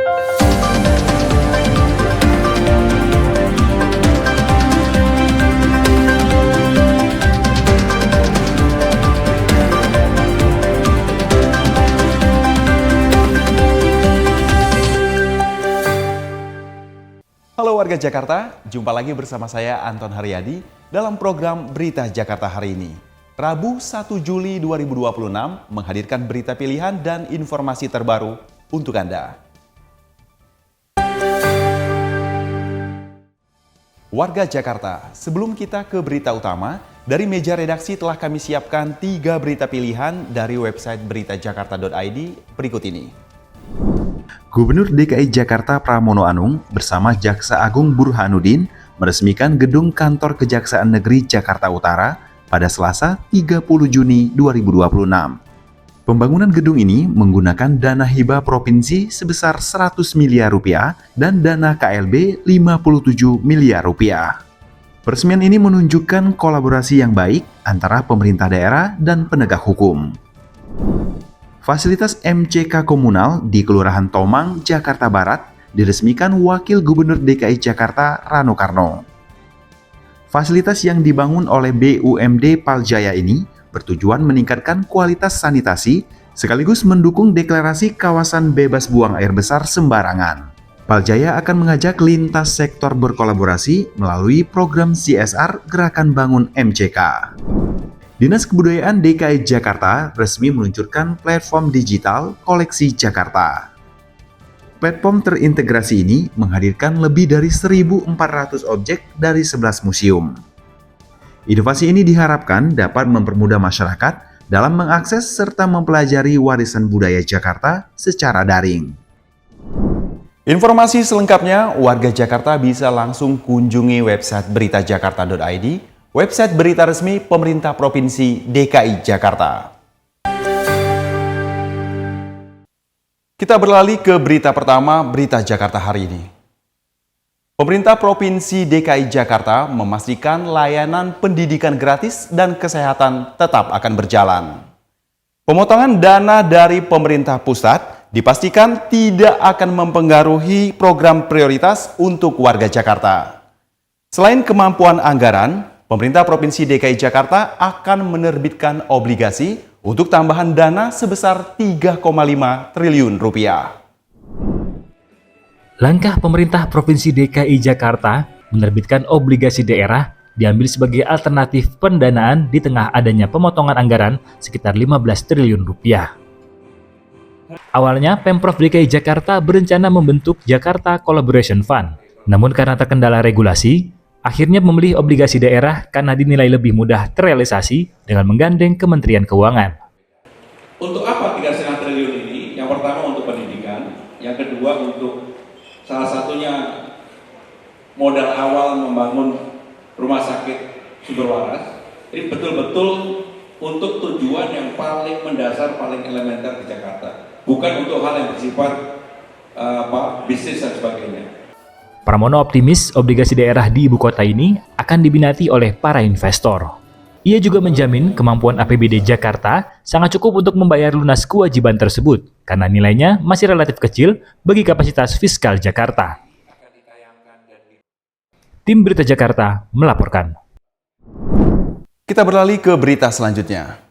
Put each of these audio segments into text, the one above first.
Halo warga Jakarta, jumpa lagi bersama saya Anton Haryadi dalam program Berita Jakarta hari ini. Rabu 1 Juli 2026 menghadirkan berita pilihan dan informasi terbaru untuk Anda. Warga Jakarta, sebelum kita ke berita utama, dari meja redaksi telah kami siapkan 3 berita pilihan dari website beritajakarta.id berikut ini. Gubernur DKI Jakarta Pramono Anung bersama Jaksa Agung Burhanuddin meresmikan gedung kantor Kejaksaan Negeri Jakarta Utara pada Selasa 30 Juni 2026. Pembangunan gedung ini menggunakan dana hibah provinsi sebesar 100 miliar rupiah dan dana KLB 57 miliar rupiah. Peresmian ini menunjukkan kolaborasi yang baik antara pemerintah daerah dan penegak hukum. Fasilitas MCK komunal di Kelurahan Tomang, Jakarta Barat diresmikan Wakil Gubernur DKI Jakarta Rano Karno. Fasilitas yang dibangun oleh BUMD Paljaya ini bertujuan meningkatkan kualitas sanitasi sekaligus mendukung deklarasi kawasan bebas buang air besar sembarangan. Paljaya akan mengajak lintas sektor berkolaborasi melalui program CSR Gerakan Bangun MCK. Dinas Kebudayaan DKI Jakarta resmi meluncurkan platform digital Koleksi Jakarta. Platform terintegrasi ini menghadirkan lebih dari 1.400 objek dari 11 museum. Inovasi ini diharapkan dapat mempermudah masyarakat dalam mengakses serta mempelajari warisan budaya Jakarta secara daring. Informasi selengkapnya, warga Jakarta bisa langsung kunjungi website beritajakarta.id, website berita resmi pemerintah Provinsi DKI Jakarta. Kita beralih ke berita pertama, Berita Jakarta hari ini. Pemerintah Provinsi DKI Jakarta memastikan layanan pendidikan gratis dan kesehatan tetap akan berjalan. Pemotongan dana dari pemerintah pusat dipastikan tidak akan mempengaruhi program prioritas untuk warga Jakarta. Selain kemampuan anggaran, pemerintah Provinsi DKI Jakarta akan menerbitkan obligasi untuk tambahan dana sebesar 3,5 triliun rupiah. Langkah pemerintah Provinsi DKI Jakarta menerbitkan obligasi daerah diambil sebagai alternatif pendanaan di tengah adanya pemotongan anggaran sekitar 15 triliun rupiah. Awalnya, Pemprov DKI Jakarta berencana membentuk Jakarta Collaboration Fund. Namun karena terkendala regulasi, akhirnya memilih obligasi daerah karena dinilai lebih mudah terrealisasi dengan menggandeng Kementerian Keuangan. Untuk apa 3,5 triliun ini? Yang pertama untuk pendidikan, yang kedua untuk salah satunya modal awal membangun rumah sakit sumber waras. Ini betul-betul untuk tujuan yang paling mendasar, paling elementer di Jakarta. Bukan untuk hal yang bersifat bisnis dan sebagainya. Pramono optimis obligasi daerah di ibu kota ini akan diminati oleh para investor. Ia juga menjamin kemampuan APBD Jakarta sangat cukup untuk membayar lunas kewajiban tersebut karena nilainya masih relatif kecil bagi kapasitas fiskal Jakarta. Tim Berita Jakarta melaporkan. Kita beralih ke berita selanjutnya.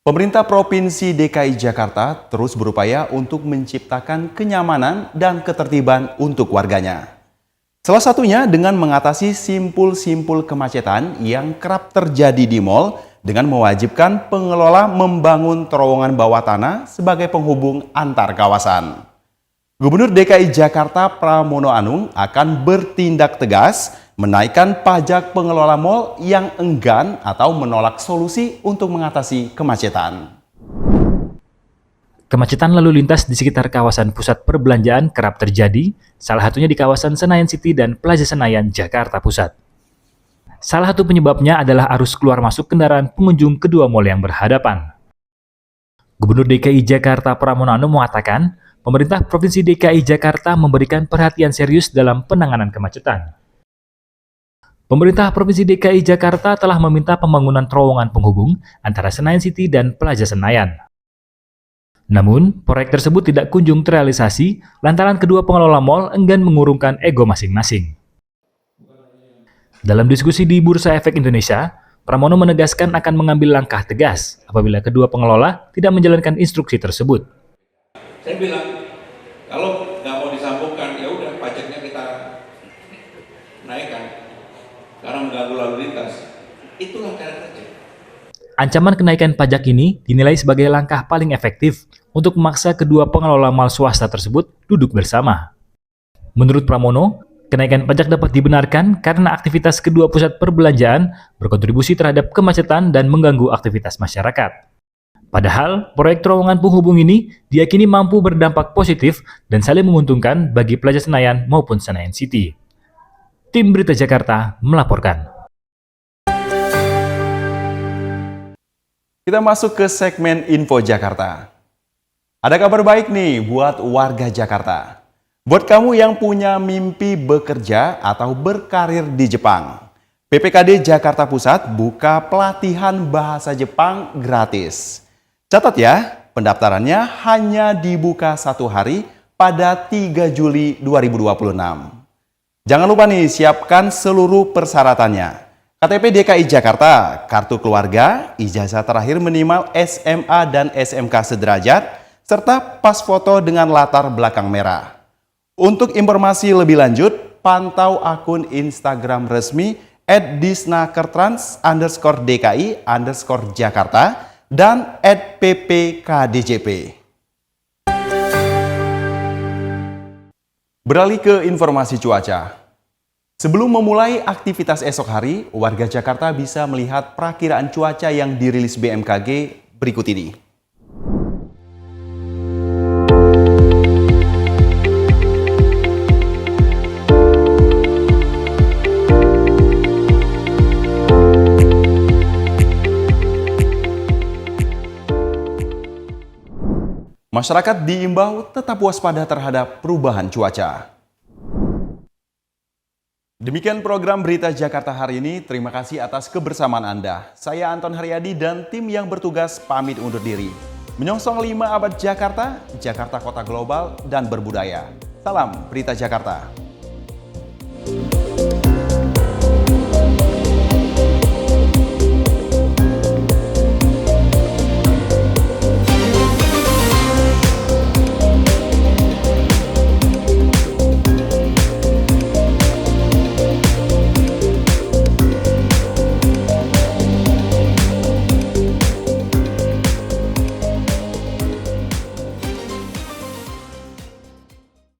Pemerintah Provinsi DKI Jakarta terus berupaya untuk menciptakan kenyamanan dan ketertiban untuk warganya. Salah satunya dengan mengatasi simpul-simpul kemacetan yang kerap terjadi di mal dengan mewajibkan pengelola membangun terowongan bawah tanah sebagai penghubung antar kawasan. Gubernur DKI Jakarta Pramono Anung akan bertindak tegas menaikkan pajak pengelola mal yang enggan atau menolak solusi untuk mengatasi kemacetan. Kemacetan lalu lintas di sekitar kawasan pusat perbelanjaan kerap terjadi, salah satunya di kawasan Senayan City dan Plaza Senayan, Jakarta Pusat. Salah satu penyebabnya adalah arus keluar masuk kendaraan pengunjung kedua mal yang berhadapan. Gubernur DKI Jakarta Pramono Anung mengatakan, pemerintah Provinsi DKI Jakarta memberikan perhatian serius dalam penanganan kemacetan. Pemerintah Provinsi DKI Jakarta telah meminta pembangunan terowongan penghubung antara Senayan City dan Plaza Senayan. Namun, proyek tersebut tidak kunjung terrealisasi lantaran kedua pengelola mal enggan mengurungkan ego masing-masing. Dalam diskusi di Bursa Efek Indonesia, Pramono menegaskan akan mengambil langkah tegas apabila kedua pengelola tidak menjalankan instruksi tersebut. Saya bilang, kalau nggak mau disambungkan, ya udah pajaknya kita naikkan karena mengganggu lalu lintas. Itulah cara kerja. Ancaman kenaikan pajak ini dinilai sebagai langkah paling efektif untuk memaksa kedua pengelola mal swasta tersebut duduk bersama. Menurut Pramono, kenaikan pajak dapat dibenarkan karena aktivitas kedua pusat perbelanjaan berkontribusi terhadap kemacetan dan mengganggu aktivitas masyarakat. Padahal, proyek terowongan penghubung ini diyakini mampu berdampak positif dan saling menguntungkan bagi Plaza Senayan maupun Senayan City. Tim Berita Jakarta melaporkan. Kita masuk ke segmen Info Jakarta. Ada kabar baik nih buat warga Jakarta. Buat kamu yang punya mimpi bekerja atau berkarir di Jepang, PPKD Jakarta Pusat buka pelatihan bahasa Jepang gratis. Catat ya, pendaftarannya hanya dibuka 1 hari pada 3 Juli 2026. Jangan lupa nih, siapkan seluruh persyaratannya. KTP DKI Jakarta, kartu keluarga, ijazah terakhir minimal SMA dan SMK sederajat, serta pas foto dengan latar belakang merah. Untuk informasi lebih lanjut, pantau akun Instagram resmi @disnakertrans_DKI_Jakarta dan @ppkdjp. Beralih ke informasi cuaca. Sebelum memulai aktivitas esok hari, warga Jakarta bisa melihat perakiraan cuaca yang dirilis BMKG berikut ini. Masyarakat diimbau tetap waspada terhadap perubahan cuaca. Demikian program Berita Jakarta hari ini. Terima kasih atas kebersamaan Anda. Saya Anton Haryadi dan tim yang bertugas pamit undur diri. Menyongsong 5 abad Jakarta, Jakarta kota global dan berbudaya. Salam Berita Jakarta.